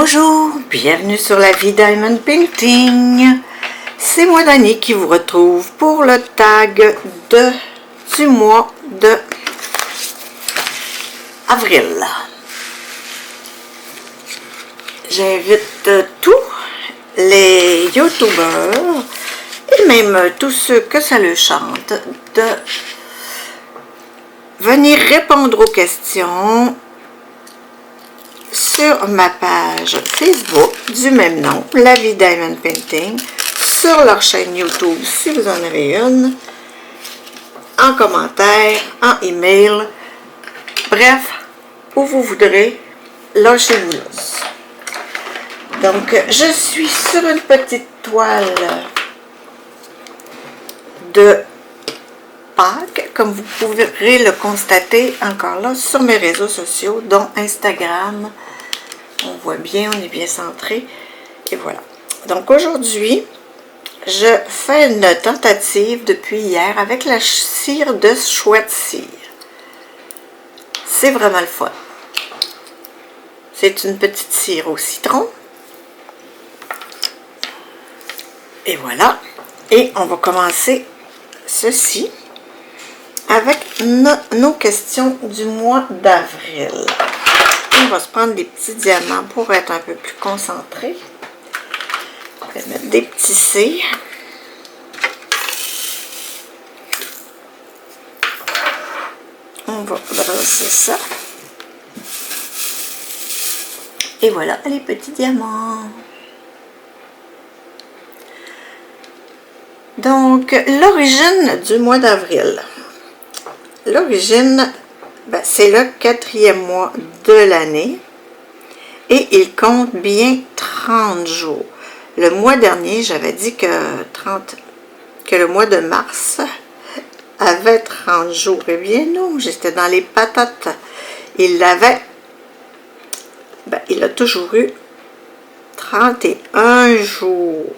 Bonjour, bienvenue sur la vie Diamond Painting. C'est moi Dani qui vous retrouve pour le tag du mois de avril. J'invite tous les youtubeurs et même tous ceux que ça le chante de venir répondre aux questions sur ma page Facebook du même nom, La Vie Diamond Painting, sur leur chaîne YouTube si vous en avez une, en commentaire, en email, bref, où vous voudrez, lâchez-vous là. Donc, je suis sur une petite toile de Pâques, comme vous pourrez le constater encore là sur mes réseaux sociaux, dont Instagram. On voit bien, on est bien centré. Et voilà. Donc aujourd'hui, je fais une tentative depuis hier avec la cire de chouette cire. C'est vraiment le fun. C'est une petite cire au citron. Et voilà. Et on va commencer ceci avec nos questions du mois d'avril. On va se prendre des petits diamants pour être un peu plus concentré. On va mettre des petits C. On va brasser ça. Et voilà les petits diamants. Donc, l'origine du mois d'avril. L'origine, c'est le 4e mois de l'année et il compte bien 30 jours. Le mois dernier, j'avais dit que le mois de mars avait 30 jours. Eh bien non, j'étais dans les patates. Il avait, il a toujours eu 31 jours.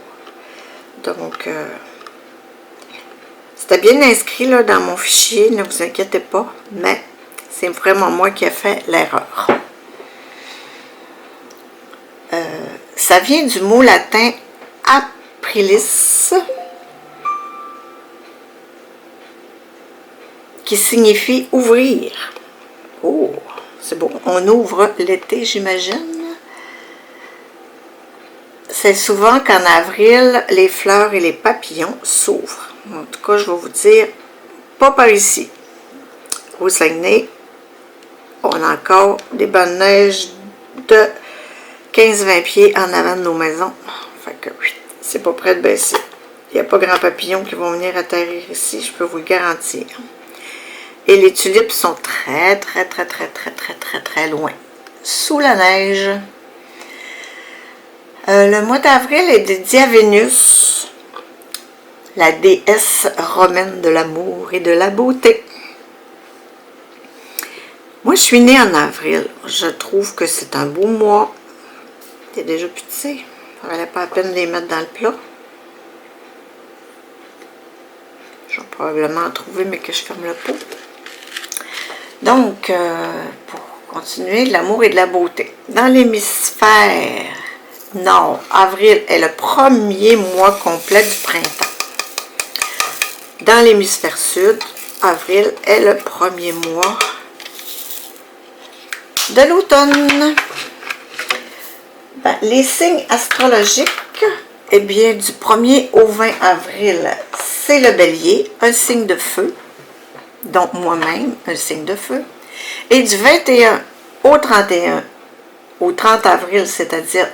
Donc, c'était bien inscrit là, dans mon fichier, ne vous inquiétez pas, mais c'est vraiment moi qui ai fait l'erreur. Ça vient du mot latin aprilis, qui signifie ouvrir. Oh, c'est bon, on ouvre l'été, j'imagine. C'est souvent qu'en avril, les fleurs et les papillons s'ouvrent. En tout cas, je vais vous dire, pas par ici. Au Saguenay, on a encore des bonnes neiges de 15-20 pieds en avant de nos maisons. Fait que oui, c'est pas près de baisser. Il n'y a pas grand papillons qui vont venir atterrir ici, je peux vous le garantir. Et les tulipes sont très loin. Sous la neige. Le mois d'avril est dédié à Vénus, la déesse romaine de l'amour et de la beauté. Moi, je suis née en avril. Je trouve que c'est un beau mois. Il y a déjà plus de C. Ça valait pas la peine de les mettre dans le plat. Je vais probablement en trouver, mais que je ferme le pot. Donc, pour continuer, l'amour et de la beauté. Dans l'hémisphère nord, avril est le premier mois complet du printemps. Dans l'hémisphère sud, avril est le premier mois de l'automne. Les signes astrologiques, eh bien, du 1er au 20 avril, c'est le bélier, un signe de feu, donc moi-même, un signe de feu. Et du 21 au 31, au 30 avril, c'est-à-dire,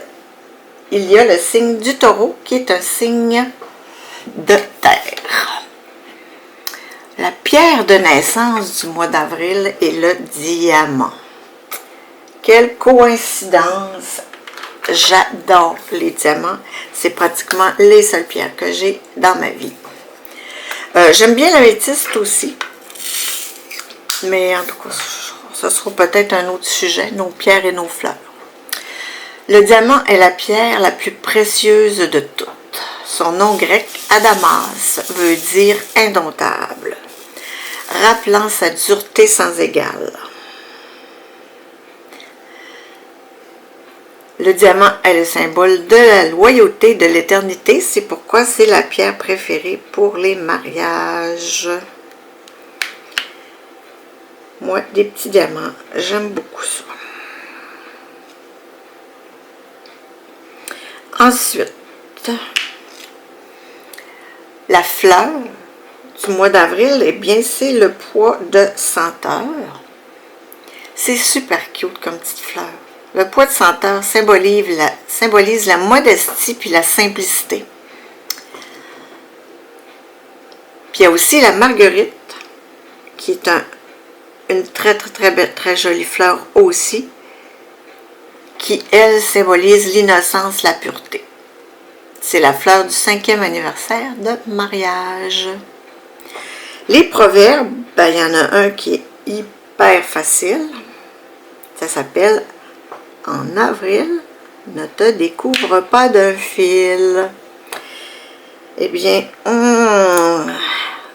il y a le signe du taureau, qui est un signe de terre. La pierre de naissance du mois d'avril est le diamant. Quelle coïncidence! J'adore les diamants. C'est pratiquement les seules pierres que j'ai dans ma vie. J'aime bien l'améthyste aussi. Mais en tout cas, ce sera peut-être un autre sujet, nos pierres et nos fleurs. Le diamant est la pierre la plus précieuse de toutes. Son nom grec, Adamas, veut dire indomptable, rappelant sa dureté sans égale. Le diamant est le symbole de la loyauté, de l'éternité. C'est pourquoi c'est la pierre préférée pour les mariages. Moi, des petits diamants, j'aime beaucoup ça. Ensuite, la fleur du mois d'avril, eh bien, c'est le pois de senteur. C'est super cute comme petite fleur. Le pois de senteur symbolise la modestie puis la simplicité. Puis il y a aussi la marguerite, qui est une très belle, très jolie fleur aussi, qui, elle, symbolise l'innocence, la pureté. C'est la fleur du 5e anniversaire de mariage. Les proverbes, ben, il y en a un qui est hyper facile. Ça s'appelle « En avril, ne te découvre pas d'un fil ». Eh bien,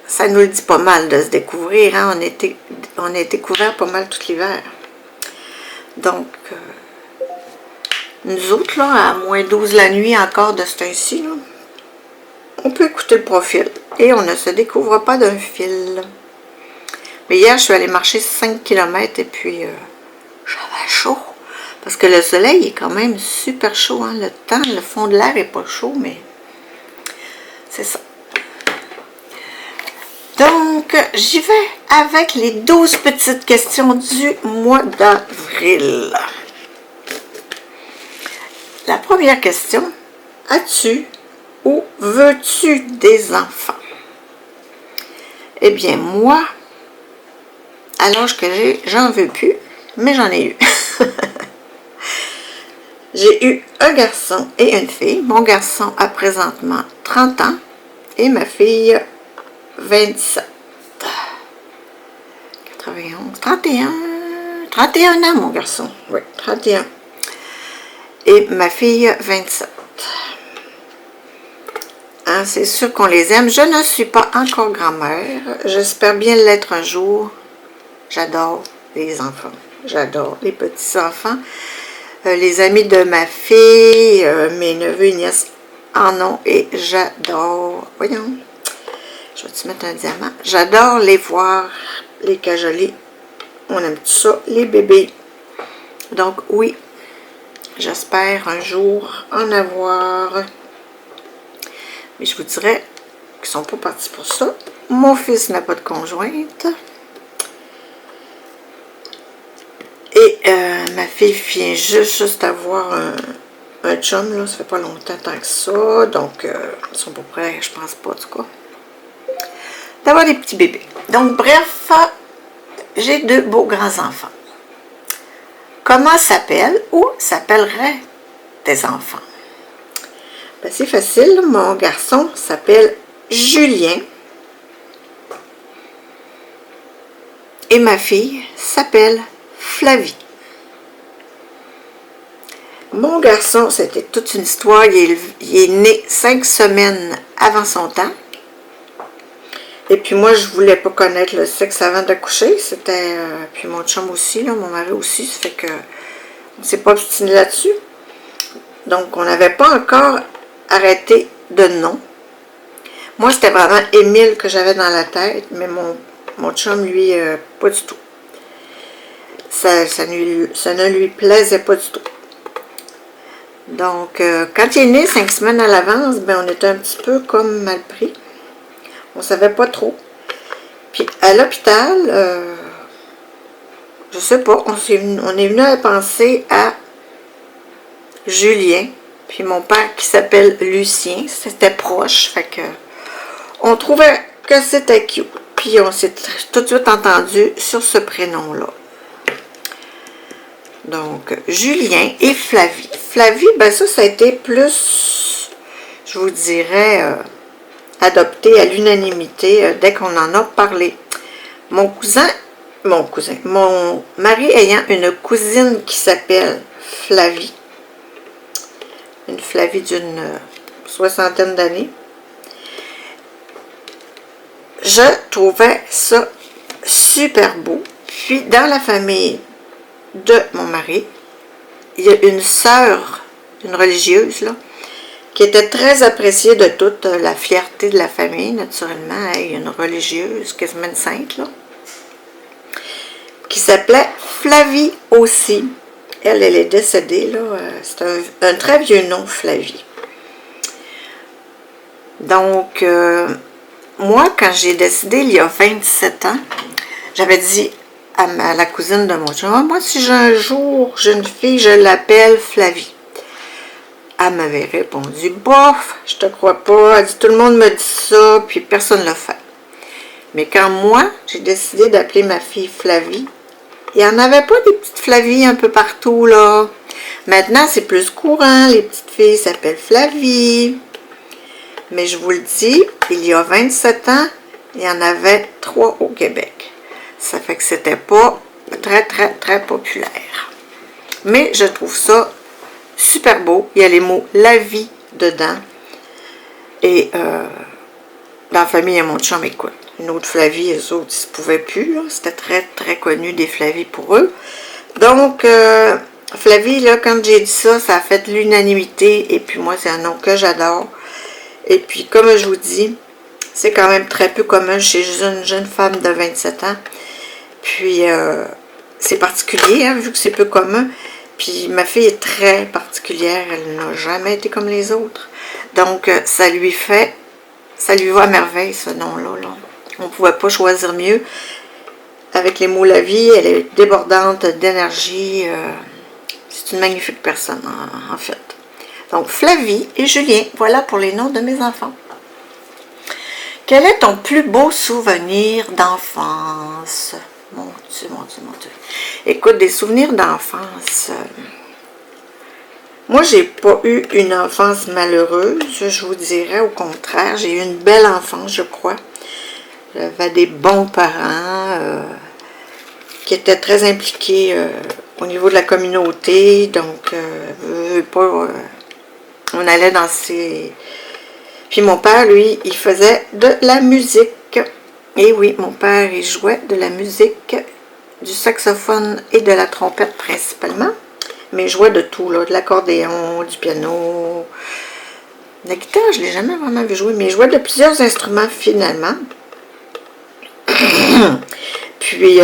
ça nous le dit pas mal de se découvrir. Hein? On a été couvert pas mal tout l'hiver. Donc, nous autres, là, à moins 12 la nuit encore de ce temps-ci, on peut écouter le profil et on ne se découvre pas d'un fil. Mais hier, je suis allée marcher 5 km et puis j'avais chaud. Parce que le soleil est quand même super chaud. Hein? Le fond de l'air n'est pas chaud, mais c'est ça. Donc, j'y vais avec les 12 petites questions du mois d'avril. La première question, as-tu ou veux-tu des enfants? Eh bien, moi, à l'âge que j'ai, j'en veux plus, mais j'en ai eu. J'ai eu un garçon et une fille. Mon garçon a présentement 30 ans et ma fille 27. 91, 31 ans mon garçon. Oui, 31. Et ma fille 27. Hein, c'est sûr qu'on les aime. Je ne suis pas encore grand-mère. J'espère bien l'être un jour. J'adore les enfants. J'adore les petits-enfants. Les amis de ma fille, mes neveux et nièces en ont et j'adore. Voyons. Je vais te mettre un diamant. J'adore les voir, les cajoler. On aime tout ça, les bébés. Donc oui, j'espère un jour en avoir. Mais je vous dirais qu'ils ne sont pas partis pour ça. Mon fils n'a pas de conjointe. Et ma fille vient juste d'avoir un chum, là. Ça fait pas longtemps tant que ça. Donc, ils sont pas prêts, je pense pas, en tout cas, d'avoir des petits bébés. Donc, bref, j'ai 2 beaux grands-enfants. Comment s'appellent ou s'appelleraient tes enfants? Ben, c'est facile. Mon garçon s'appelle Julien. Et ma fille s'appelle Flavie. Mon garçon, c'était toute une histoire. Il est né 5 semaines avant son temps. Et puis moi, je voulais pas connaître le sexe avant d'accoucher. C'était... puis mon chum aussi, là, mon mari aussi. Ça fait que on s'est pas obstiné là-dessus. Donc, on n'avait pas encore arrêté de nom. Moi, c'était vraiment Émile que j'avais dans la tête. Mais mon chum, lui, pas du tout. Ça ne lui plaisait pas du tout. Donc, quand il est né 5 semaines à l'avance, ben, on était un petit peu comme mal pris. On ne savait pas trop. Puis à l'hôpital, je sais pas, on est venu à penser à Julien, puis mon père qui s'appelle Lucien, c'était proche, fait que on trouvait que c'était cute. Puis on s'est tout de suite entendu sur ce prénom-là. Donc, Julien et Flavie. Flavie, ben ça a été plus, je vous dirais, adopté à l'unanimité dès qu'on en a parlé. Mon mari ayant une cousine qui s'appelle Flavie, une Flavie d'une 60aine d'années, je trouvais ça super beau. Puis dans la famille de mon mari, il y a une sœur, une religieuse, là, qui était très appréciée de toute la fierté de la famille, naturellement. Elle est une religieuse, quasiment une sainte, là, qui s'appelait Flavie aussi. Elle est décédée, là. C'est un très vieux nom, Flavie. Donc, moi, quand j'ai décidé, il y a 27 ans, j'avais dit à la cousine de mon chum, ah, moi, si j'ai un jour, j'ai une fille, je l'appelle Flavie. Elle m'avait répondu, bof, je te crois pas. Elle dit, tout le monde me dit ça, puis personne ne l'a fait. Mais quand moi, j'ai décidé d'appeler ma fille Flavie, il n'y en avait pas des petites Flavies un peu partout, là. Maintenant, c'est plus courant, les petites filles s'appellent Flavie. Mais je vous le dis, il y a 27 ans, il y en avait 3 au Québec. Ça fait que c'était pas très, très, très populaire. Mais je trouve ça super beau. Il y a les mots « la vie » dedans. Et dans la famille, il y a mon chum, écoute. Une autre Flavie, eux autres, ils ne se pouvaient plus. C'était très, très connu des Flavies pour eux. Donc, Flavie, là, quand j'ai dit ça, ça a fait l'unanimité. Et puis moi, c'est un nom que j'adore. Et puis, comme je vous dis, c'est quand même très peu commun chez une jeune femme de 27 ans. Puis, c'est particulier, hein, vu que c'est peu commun. Puis, ma fille est très particulière. Elle n'a jamais été comme les autres. Donc, ça lui va à merveille, ce nom-là. Là. On ne pouvait pas choisir mieux. Avec les mots la vie, elle est débordante d'énergie. C'est une magnifique personne, en fait. Donc, Flavie et Julien, voilà pour les noms de mes enfants. Quel est ton plus beau souvenir d'enfance? Mon Dieu, mon Dieu, mon Dieu. Écoute, des souvenirs d'enfance. Moi, j'ai pas eu une enfance malheureuse, je vous dirais. Au contraire, j'ai eu une belle enfance, je crois. J'avais des bons parents qui étaient très impliqués au niveau de la communauté. Donc, on allait dans ces... Puis mon père, lui, il faisait de la musique. Et oui, mon père, il jouait de la musique, du saxophone et de la trompette principalement. Mais il jouait de tout, là, de l'accordéon, du piano. La guitare, je ne l'ai jamais vraiment vu jouer, mais il jouait de plusieurs instruments finalement. Puis,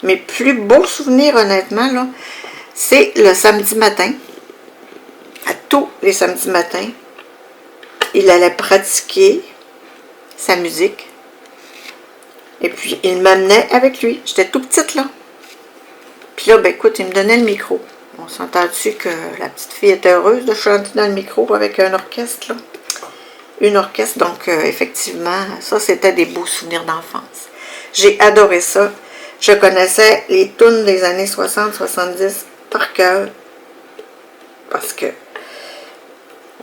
mes plus beaux souvenirs, honnêtement, là, c'est le samedi matin. À tous les samedis matins, il allait pratiquer sa musique. Et puis, il m'amenait avec lui. J'étais tout petite, là. Puis là, ben écoute, il me donnait le micro. On s'entend-tu que la petite fille était heureuse de chanter dans le micro avec un orchestre, là? Une orchestre, donc effectivement, ça, c'était des beaux souvenirs d'enfance. J'ai adoré ça. Je connaissais les tunes des années 60-70 par cœur. Parce que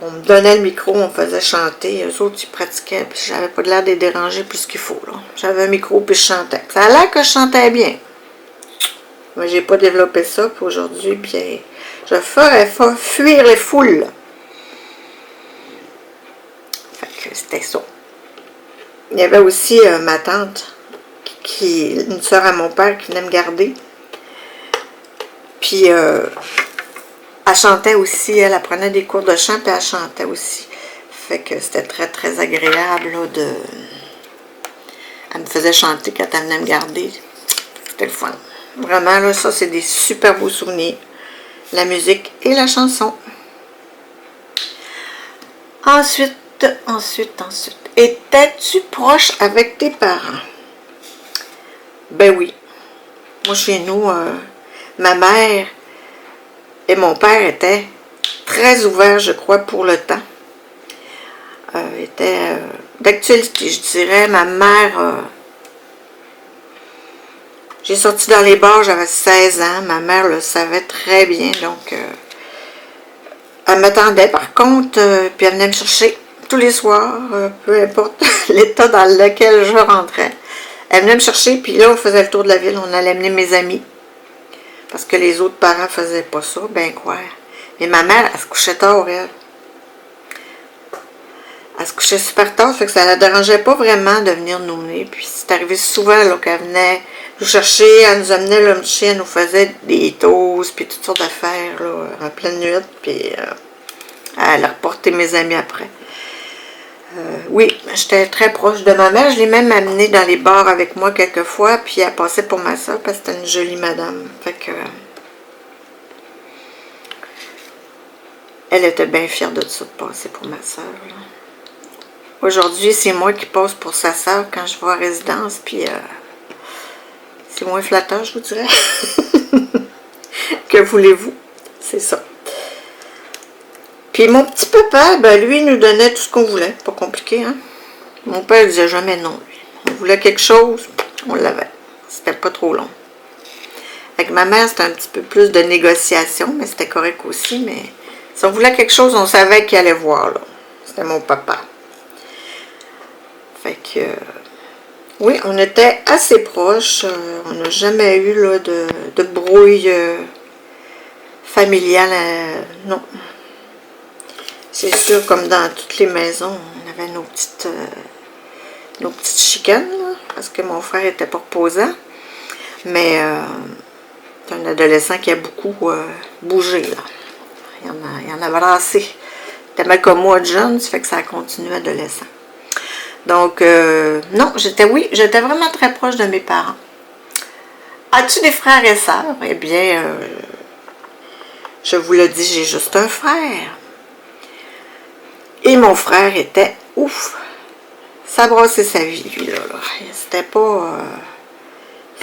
on me donnait le micro, on faisait chanter, eux autres, ils pratiquaient, puis j'avais pas l'air de les déranger plus qu'il faut, là. J'avais un micro, puis je chantais. Ça a l'air que je chantais bien. Moi, j'ai pas développé ça, puis aujourd'hui, bien, je ferais fuir les foules. Fait que c'était ça. Il y avait aussi ma tante, une soeur à mon père, qui venait me garder. Puis, elle chantait aussi, elle apprenait des cours de chant, puis elle chantait aussi. Fait que c'était très, très agréable, là, de... Elle me faisait chanter quand elle venait me garder. C'était le fun. Vraiment, là, ça, c'est des super beaux souvenirs. La musique et la chanson. Ensuite. Étais-tu proche avec tes parents? Ben oui. Moi, chez nous, ma mère et mon père étaient très ouverts, je crois, pour le temps. Était d'actualité, je dirais. Ma mère... j'ai sorti dans les bars, j'avais 16 ans. Ma mère le savait très bien, donc... elle m'attendait, par contre, puis elle venait me chercher tous les soirs, peu importe l'état dans lequel je rentrais. Elle venait me chercher, puis là, on faisait le tour de la ville, on allait amener mes amis. Parce que les autres parents faisaient pas ça, ben quoi. Mais ma mère, elle se couchait tard, elle. Elle se couchait super tard, fait que ça la dérangeait pas vraiment de venir nous mener. Puis c'est arrivé souvent qu'elle venait nous chercher, elle nous amenait le petit, elle nous faisait des toasts, puis toutes sortes d'affaires, là, en pleine nuit, puis elle a reporté mes amis après. Oui, j'étais très proche de ma mère, je l'ai même amenée dans les bars avec moi quelquefois, puis elle passait pour ma soeur, parce que c'était une jolie madame, fait que... elle était bien fière de ça, de passer pour ma soeur, là. Aujourd'hui, c'est moi qui passe pour sa soeur quand je vais à résidence, puis c'est moins flatteur, je vous dirais. Que voulez-vous? C'est ça. Puis mon petit papa, ben lui, il nous donnait tout ce qu'on voulait. Pas compliqué, hein? Mon père disait jamais non, lui. On voulait quelque chose, on l'avait. C'était pas trop long. Avec ma mère, c'était un petit peu plus de négociation, mais c'était correct aussi, mais si on voulait quelque chose, on savait qu'il allait voir, là. C'était mon papa. Fait que... oui, on était assez proches. On n'a jamais eu là, de brouille familiale. Non. C'est sûr, comme dans toutes les maisons, on avait nos petites chicanes, là, parce que mon frère était pas reposant. Mais c'est un adolescent qui a beaucoup bougé, là. Il y en a brassé. Il était mal comme moi de jeune, ça fait que ça a continué adolescent. Donc, non, j'étais vraiment très proche de mes parents. As-tu des frères et sœurs? Eh bien, je vous le dis, j'ai juste un frère. Et mon frère était ouf. Ça brassait sa vie, lui, là. C'était pas...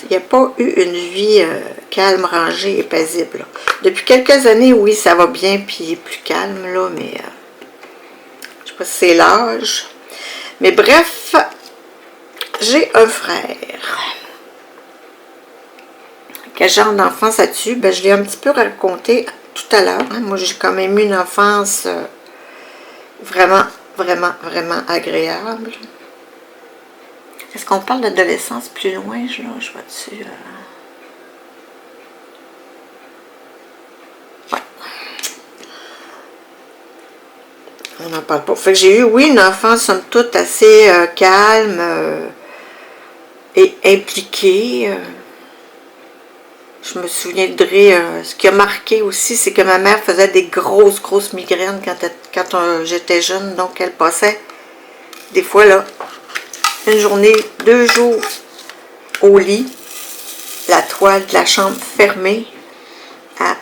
il n'y a pas eu une vie calme, rangée et paisible, là. Depuis quelques années, oui, ça va bien, puis il est plus calme, là, mais... je sais pas si c'est l'âge. Mais bref, j'ai un frère. Quel genre d'enfance as-tu? Ben, je l'ai un petit peu raconté tout à l'heure. Hein. Moi, j'ai quand même eu une enfance vraiment, vraiment, vraiment agréable. Est-ce qu'on parle d'adolescence plus loin? Je vois dessus. Ouais. On n'en parle pas. Fait que j'ai eu, oui, une enfance, somme toute, assez calme et impliquée. Je me souviendrai, ce qui a marqué aussi, c'est que ma mère faisait des grosses migraines quand j'étais jeune. Donc, elle passait des fois, là, une journée, 2 jours au lit, la toile de la chambre fermée, à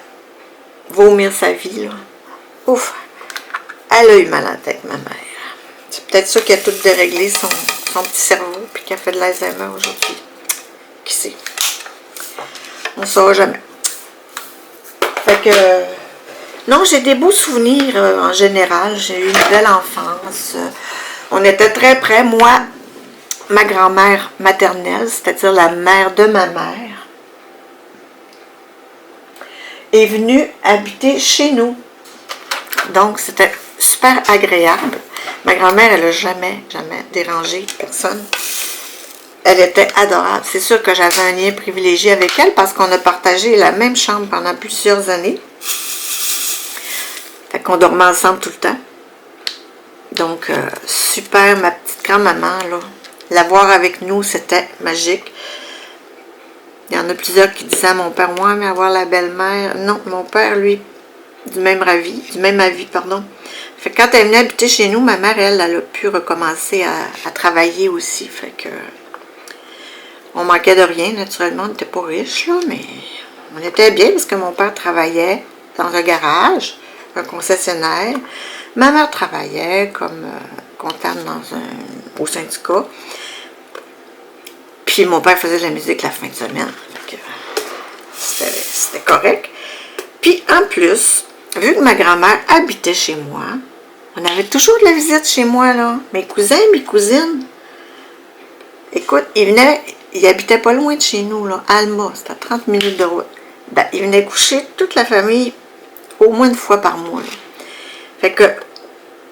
vomir sa vie, là. Ouf! Elle a eu mal à la tête, ma mère. C'est peut-être ça qui a tout déréglé son petit cerveau, puis qui a fait de l'Alzheimer aujourd'hui. Qui sait? On ne saura jamais. Fait que... non, j'ai des beaux souvenirs en général. J'ai eu une belle enfance. On était très près. Moi, ma grand-mère maternelle, c'est-à-dire la mère de ma mère, est venue habiter chez nous. Donc, c'était super agréable. Ma grand-mère, elle n'a jamais dérangé personne. Elle était adorable. C'est sûr que j'avais un lien privilégié avec elle parce qu'on a partagé la même chambre pendant plusieurs années. Fait qu'on dormait ensemble tout le temps. Donc, super, ma petite grand-maman, là. La voir avec nous, c'était magique. Il y en a plusieurs qui disaient à mon père, ouais, mais avoir la belle-mère. Non, mon père, lui, du même avis, pardon. Fait que quand elle venait habiter chez nous, ma mère, elle a pu recommencer à travailler aussi. Fait que on manquait de rien, naturellement, on n'était pas riches, là, mais on était bien parce que mon père travaillait dans un garage, un concessionnaire. Ma mère travaillait comme comptable au syndicat. Puis mon père faisait de la musique la fin de semaine. C'était correct. Puis en plus, vu que ma grand-mère habitait chez moi, on avait toujours de la visite chez moi, là. Mes cousins, mes cousines. Écoute, ils habitaient pas loin de chez nous, là. Alma, c'était à 30 minutes de route. Ben, ils venaient coucher toute la famille au moins une fois par mois, là. Fait que,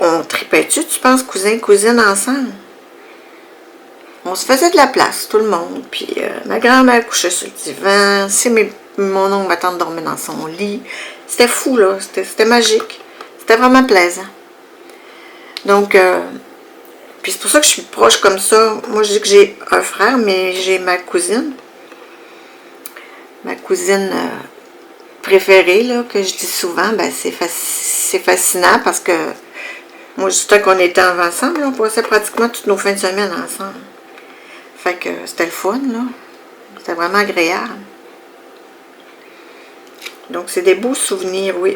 on tripait-tu, tu penses, cousins, cousines ensemble? On se faisait de la place, tout le monde. Puis ma grand-mère couchait sur le divan. Mon oncle, ma tante dormait dans son lit. C'était fou, là. C'était magique. C'était vraiment plaisant. Donc, puis c'est pour ça que je suis proche comme ça. Moi, je dis que j'ai un frère, mais j'ai ma cousine. ma cousine préférée, là, que je dis souvent, ben c'est fascinant parce que moi, juste qu'on était ensemble, là, on passait pratiquement toutes nos fins de semaine ensemble. Fait que c'était le fun, là. C'était vraiment agréable. Donc, c'est des beaux souvenirs, oui.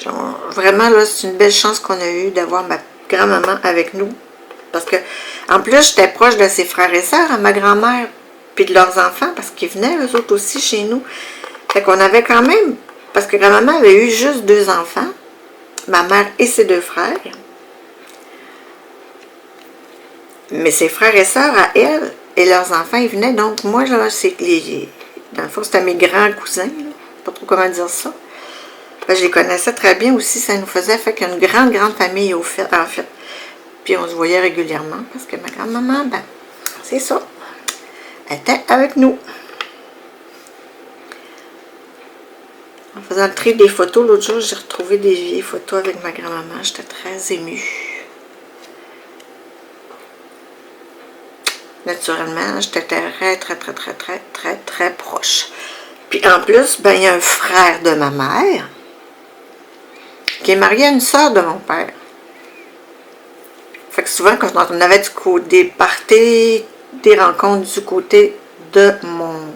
Genre, vraiment, là, c'est une belle chance qu'on a eue d'avoir ma grand-maman avec nous. Parce que, en plus, j'étais proche de ses frères et sœurs, à ma grand-mère, puis de leurs enfants, parce qu'ils venaient, eux autres aussi, chez nous. Fait qu'on avait quand même, parce que grand-maman avait eu juste 2 enfants, ma mère et ses 2 frères. Mais ses frères et sœurs, à elle, et leurs enfants, ils venaient. Donc, moi, là, c'est les... Dans le fond, c'était mes grands cousins, là. Pas trop comment dire ça. Ben, je les connaissais très bien aussi. Ça nous faisait fait qu'une grande, grande famille, en fait. Puis, on se voyait régulièrement, parce que ma grand-maman, ben, c'est ça. Elle était avec nous. En faisant le tri des photos, l'autre jour, j'ai retrouvé des vieilles photos avec ma grand-maman. J'étais très émue. Naturellement, j'étais très proche. Puis en plus, ben, il y a un frère de ma mère qui est marié à une sœur de mon père. Fait que souvent, quand on avait des parties, des rencontres du côté de mon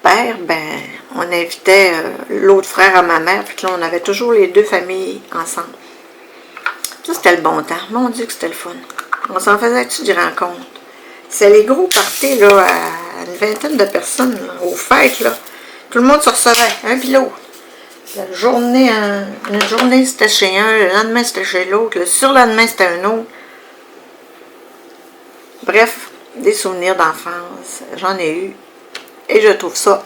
père, ben, on invitait l'autre frère à ma mère. Puis là, on avait toujours les 2 familles ensemble. Ça, c'était le bon temps. Mon Dieu que c'était le fun. On s'en faisait-tu des rencontres? C'est les gros parties, là, à une vingtaine de personnes, là, aux fêtes, là. Tout le monde se recevait, un puis l'autre. Une journée, c'était chez un, le lendemain, c'était chez l'autre, le surlendemain, c'était un autre. Bref, des souvenirs d'enfance, j'en ai eu. Et je trouve ça.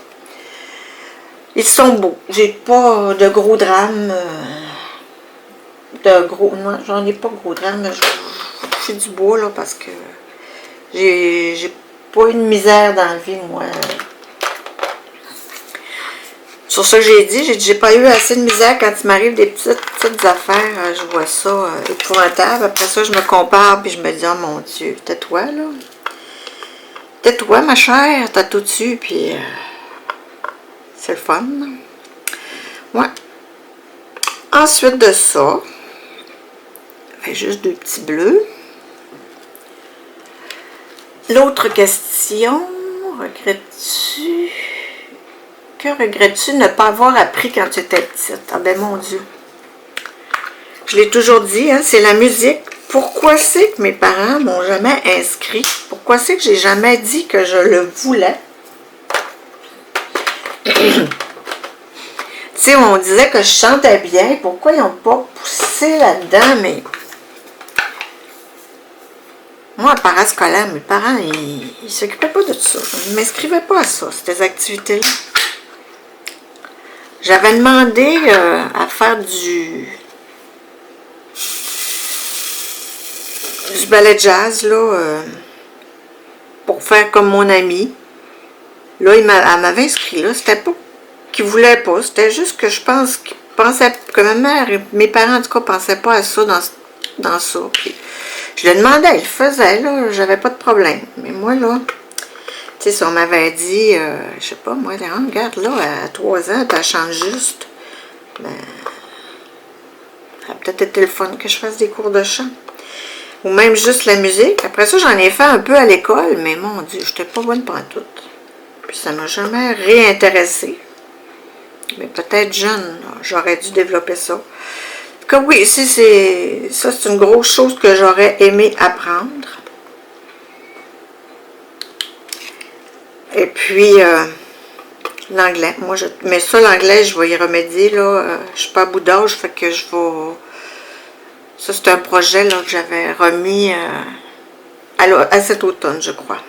Ils sont beaux. J'ai pas de gros drames. Non, j'en ai pas de gros drames. Je suis du bois, là, parce que j'ai pas eu de misère dans la vie, moi. Sur ce que j'ai dit, j'ai pas eu assez de misère quand il m'arrive des petites affaires. Je vois ça épouvantable. Après ça, je me compare puis je me dis, oh mon Dieu, tais-toi, là. Tais-toi, ma chère, t'as tout dessus, puis c'est le fun. Ouais. Ensuite de ça, fait juste 2 petits bleus. L'autre question, regrettes-tu? Que regrettes-tu de ne pas avoir appris quand tu étais petite? Ah ben mon Dieu. Je l'ai toujours dit, hein, c'est la musique. Pourquoi c'est que mes parents m'ont jamais inscrit? Pourquoi c'est que j'ai jamais dit que je le voulais? Tu sais, on disait que je chantais bien. Pourquoi ils n'ont pas poussé là-dedans? Mais moi, parascolaire, mes parents, ils s'occupaient pas de ça. Ils ne m'inscrivaient pas à ça, ces activités-là. J'avais demandé à faire du ballet jazz, là, pour faire comme mon ami. Là, elle m'avait inscrit, là. C'était pas qu'ils voulaient pas, c'était juste que je pense qu'ils pensaient, que ma mère et mes parents, en tout cas, pensaient pas à ça dans ça. Puis, je le demandais, il le faisait, là, j'avais pas de problème. Mais moi, là, tu sais, si on m'avait dit, je sais pas, moi, regarde, là, à 3 ans, tu chantes juste, ben, ça a peut-être été le fun que je fasse des cours de chant. Ou même juste la musique. Après ça, j'en ai fait un peu à l'école, mais mon Dieu, j'étais pas bonne pantoute. Puis ça m'a jamais réintéressée. Mais peut-être jeune, j'aurais dû développer ça. En tout cas, oui, ça, c'est une grosse chose que j'aurais aimé apprendre. Et puis, l'anglais. Moi, mais ça, l'anglais, je vais y remédier, là. Je suis pas à bout d'âge, fait que je vais... Ça, c'est un projet, là, que j'avais remis à cet automne, je crois.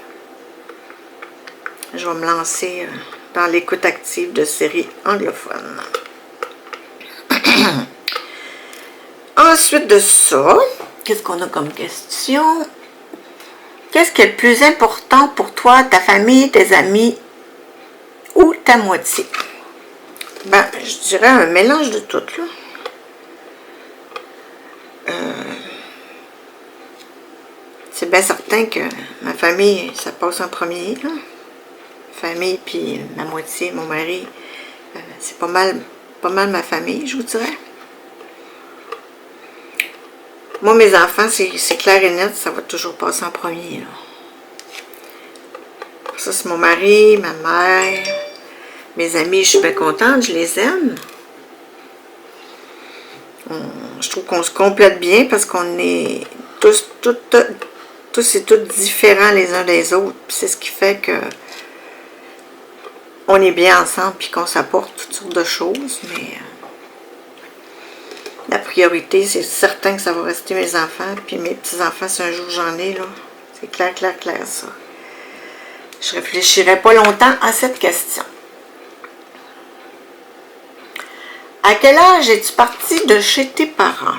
Je vais me lancer dans l'écoute active de séries anglophones. Ensuite de ça, qu'est-ce qu'on a comme question? Qu'est-ce qui est le plus important pour toi, ta famille, tes amis ou ta moitié? Ben, je dirais un mélange de tout, là. C'est bien certain que ma famille, ça passe en premier, là. famille, puis ma moitié, mon mari, c'est pas mal ma famille, je vous dirais. Moi, mes enfants, c'est clair et net, ça va toujours passer en premier, là. Ça, c'est mon mari, ma mère, mes amis, je suis bien contente, je les aime. Je trouve qu'on se complète bien parce qu'on est tous et toutes différents les uns des autres. C'est ce qui fait que on est bien ensemble puis qu'on s'apporte toutes sortes de choses. Mais la priorité, c'est certain que ça va rester mes enfants. Puis mes petits-enfants, si un jour j'en ai, là, c'est clair, ça. Je réfléchirai pas longtemps à cette question. À quel âge es-tu partie de chez tes parents?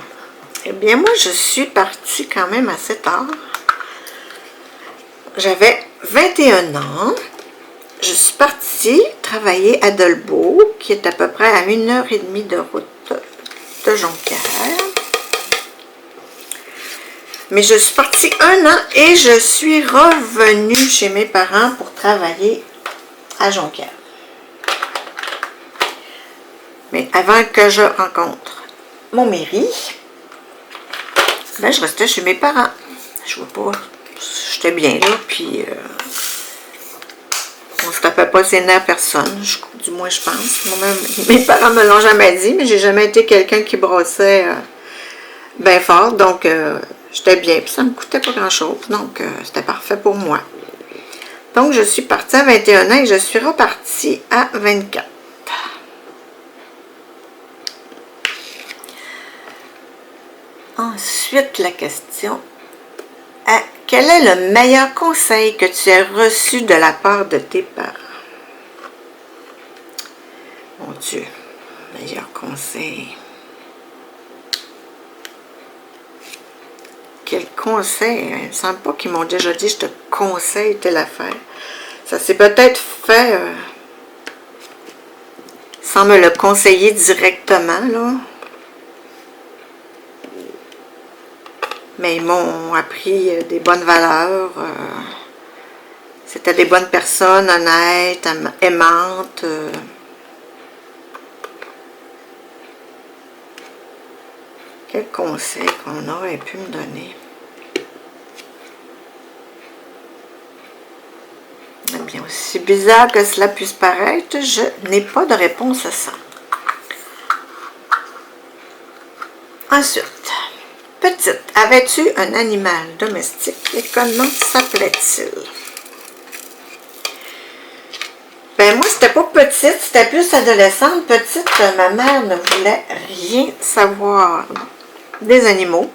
Eh bien, moi, je suis partie quand même assez tard. J'avais 21 ans. Je suis partie travailler à Dolbeau, qui est à peu près à 1h30 de route de Jonquière. Mais je suis partie 1 an et je suis revenue chez mes parents pour travailler à Jonquière. Mais avant que je rencontre mon mari, ben, je restais chez mes parents. Je vois pas, j'étais bien là, puis on se tapait pas ses nerfs à personne, du moins je pense. Moi-même, mes parents me l'ont jamais dit, mais j'ai jamais été quelqu'un qui brossait bien fort, donc j'étais bien, puis ça me coûtait pas grand-chose, donc c'était parfait pour moi. Donc je suis partie à 21 ans et je suis repartie à 24. Ensuite, la question, quel est le meilleur conseil que tu as reçu de la part de tes parents? Mon Dieu, meilleur conseil. Quel conseil? Il ne me semble pas qu'ils m'ont déjà dit, je te conseille telle affaire. Ça s'est peut-être fait sans me le conseiller directement, là. Mais ils m'ont appris des bonnes valeurs. C'était des bonnes personnes, honnêtes, aimantes. Quel conseil qu'on aurait pu me donner? Eh bien, aussi bizarre que cela puisse paraître, je n'ai pas de réponse à ça. Ensuite, petite, avais-tu un animal domestique et comment s'appelait-il? Ben moi, c'était pas petite, c'était plus adolescente. Petite, ma mère ne voulait rien savoir des animaux.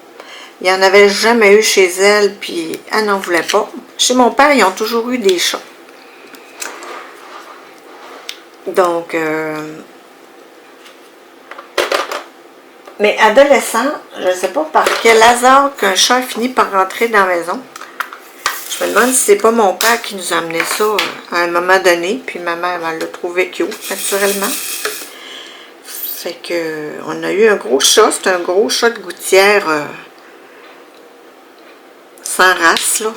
Il n'y en avait jamais eu chez elle, puis elle n'en voulait pas. Chez mon père, ils ont toujours eu des chats. Donc, mais adolescent, je ne sais pas par quel hasard qu'un chat a fini par rentrer dans la maison. Je me demande si c'est pas mon père qui nous a amené ça à un moment donné, puis ma mère l'a trouvé cute, naturellement. Fait que on a eu un gros chat, c'est un gros chat de gouttière sans race, là,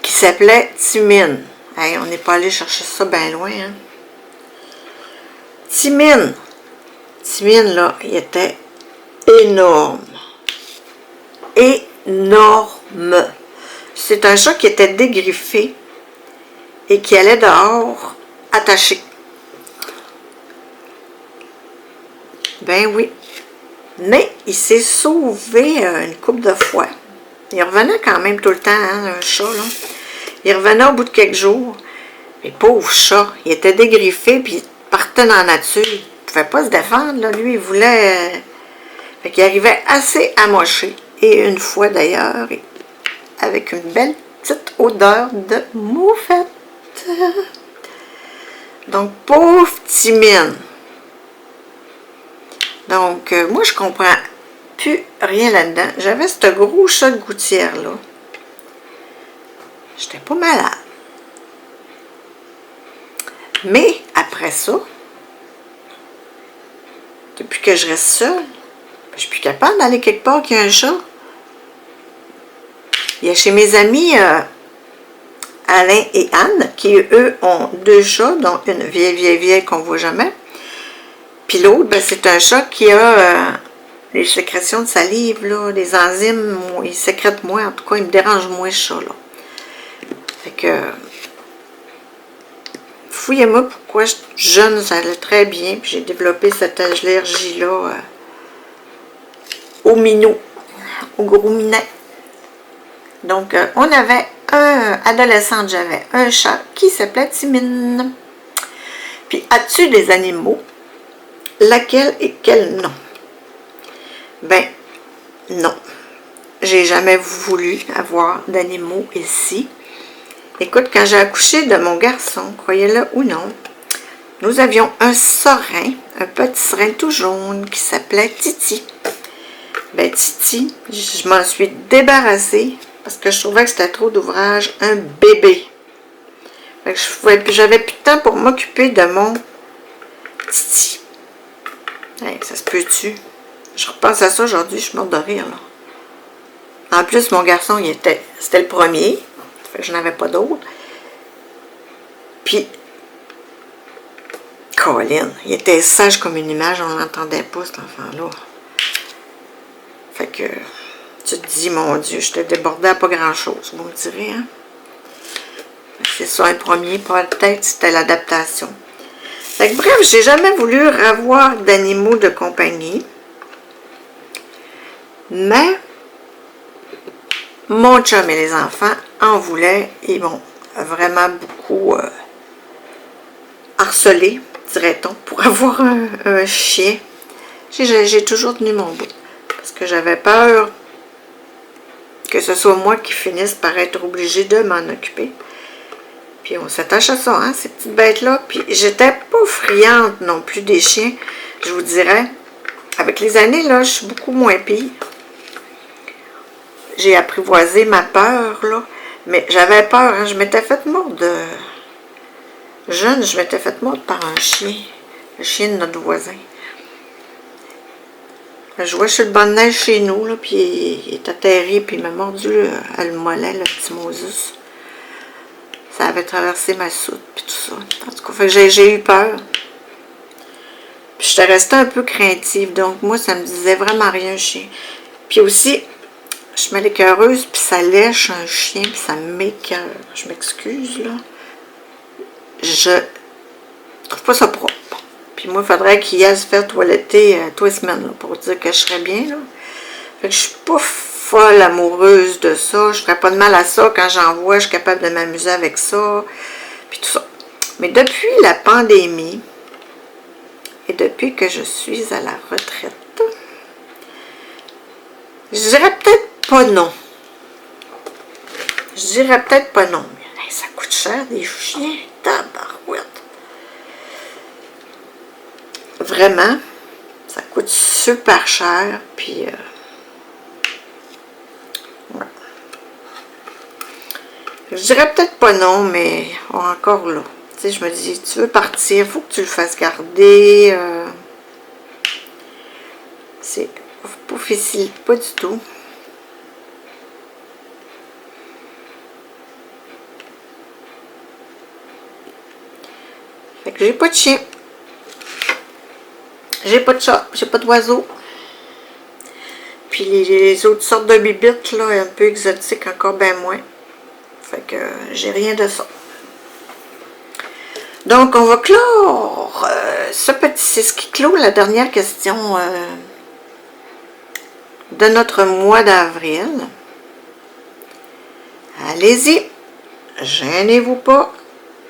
qui s'appelait Timine. Hey, on n'est pas allé chercher ça bien loin, hein. Timine, là, il était énorme. Énorme. C'est un chat qui était dégriffé et qui allait dehors attaché. Ben oui. Mais il s'est sauvé une couple de fois. Il revenait quand même tout le temps, hein, un chat, là. Il revenait au bout de quelques jours. Mais pauvre chat, il était dégriffé puis il partait dans la nature. Il ne pouvait pas se défendre, là. Lui, il voulait... Fait qu'il arrivait assez amoché. Et une fois d'ailleurs, avec une belle petite odeur de moufette. Donc, pauvre Timine. Donc, moi, je comprends plus rien là-dedans. J'avais ce gros chat de gouttière-là. J'étais pas malade. Mais, après ça, depuis que je reste seule, je suis plus capable d'aller quelque part qu'il y a un chat. Il y a chez mes amis Alain et Anne, qui eux ont 2 chats, dont une vieille qu'on ne voit jamais. Puis l'autre, ben, c'est un chat qui a les sécrétions de salive, là, les enzymes, il sécrète moins, en tout cas, il me dérange moins ce chat-là. Fait que, fouillez-moi pourquoi jeune, ça allait très bien, puis j'ai développé cette allergie-là au minou, au gros minet. Donc, on avait adolescente, j'avais un chat qui s'appelait Timine. Puis, as-tu des animaux? Laquelle et quel nom? Ben, non. J'ai jamais voulu avoir d'animaux ici. Écoute, quand j'ai accouché de mon garçon, croyez-le ou non, nous avions un serin, un petit serin tout jaune qui s'appelait Titi. Ben, Titi, je m'en suis débarrassée parce que je trouvais que c'était trop d'ouvrage, un bébé. J'avais plus de temps pour m'occuper de mon Titi. Hey, ça se peut-tu? Je repense à ça aujourd'hui, je suis morte de rire, là. En plus, mon garçon, c'était le premier. Je n'avais pas d'autre. Puis, Colin, il était sage comme une image, on l'entendait pas, cet enfant-là. Fait que, tu te dis, mon Dieu, je te débordais à pas grand-chose, vous me direz, hein? C'est ça, un premier, peut-être c'était l'adaptation. Fait que, bref, j'ai jamais voulu avoir d'animaux de compagnie. Mais, mon chum et les enfants en voulaient et m'ont vraiment beaucoup harcelé, dirait-on, pour avoir un chien. J'ai toujours tenu mon bout. Parce que j'avais peur que ce soit moi qui finisse par être obligée de m'en occuper. Puis on s'attache à ça, hein, ces petites bêtes-là. Puis j'étais pas friande non plus des chiens, je vous dirais. Avec les années, là, je suis beaucoup moins pire. J'ai apprivoisé ma peur, là. Mais j'avais peur, hein, je m'étais faite mordre jeune, je m'étais faite mordre par un chien. Le chien de notre voisin. Je jouais sur le banc de neige chez nous, là, puis il est atterri, puis il m'a mordu à le mollet, le petit Moses. Ça avait traversé ma soute, puis tout ça. En tout cas, j'ai eu peur. Puis j'étais restée un peu craintive, donc moi, ça me disait vraiment rien, chien. Puis aussi, je suis mal écœureuse, puis ça lèche un chien, puis ça m'écœure. Je m'excuse, là. Je trouve pas ça propre. Puis moi, il faudrait qu'il aille se faire toiletter tous les semaines, là, pour dire que je serais bien, là. Fait que je suis pas folle amoureuse de ça. Je ferais pas de mal à ça. Quand j'en vois, je suis capable de m'amuser avec ça. Puis tout ça. Mais depuis la pandémie, et depuis que je suis à la retraite, je dirais peut-être pas non. Je dirais peut-être pas non. Mais ça coûte cher, des chiens. Tabarouette. Vraiment, ça coûte super cher. Puis, ouais. Je dirais peut-être pas non, mais encore là. Tu sais, je me dis, tu veux partir, il faut que tu le fasses garder. C'est pas facile, pas du tout. Fait que j'ai pas de chien. J'ai pas de chat, j'ai pas d'oiseau. Puis les autres sortes de bibites, là, un peu exotiques, encore bien moins. Fait que j'ai rien de ça. Donc, on va clore c'est ce qui clôt la dernière question de notre mois d'avril. Allez-y, gênez-vous pas,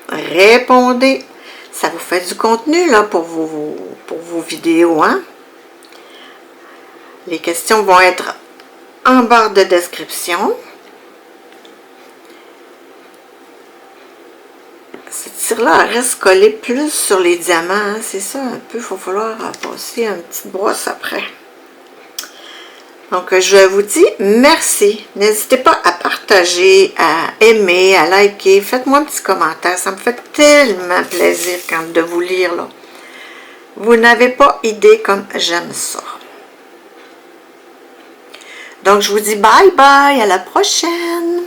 répondez. Ça vous fait du contenu là pour vos vidéos, hein? Les questions vont être en barre de description. Cette cire-là reste collée plus sur les diamants, hein? C'est ça un peu, il va falloir passer une petite brosse après. Donc, je vous dis merci. N'hésitez pas à partager, à aimer, à liker. Faites-moi un petit commentaire. Ça me fait tellement plaisir de vous lire, là. Vous n'avez pas idée comme j'aime ça. Donc, je vous dis bye bye. À la prochaine.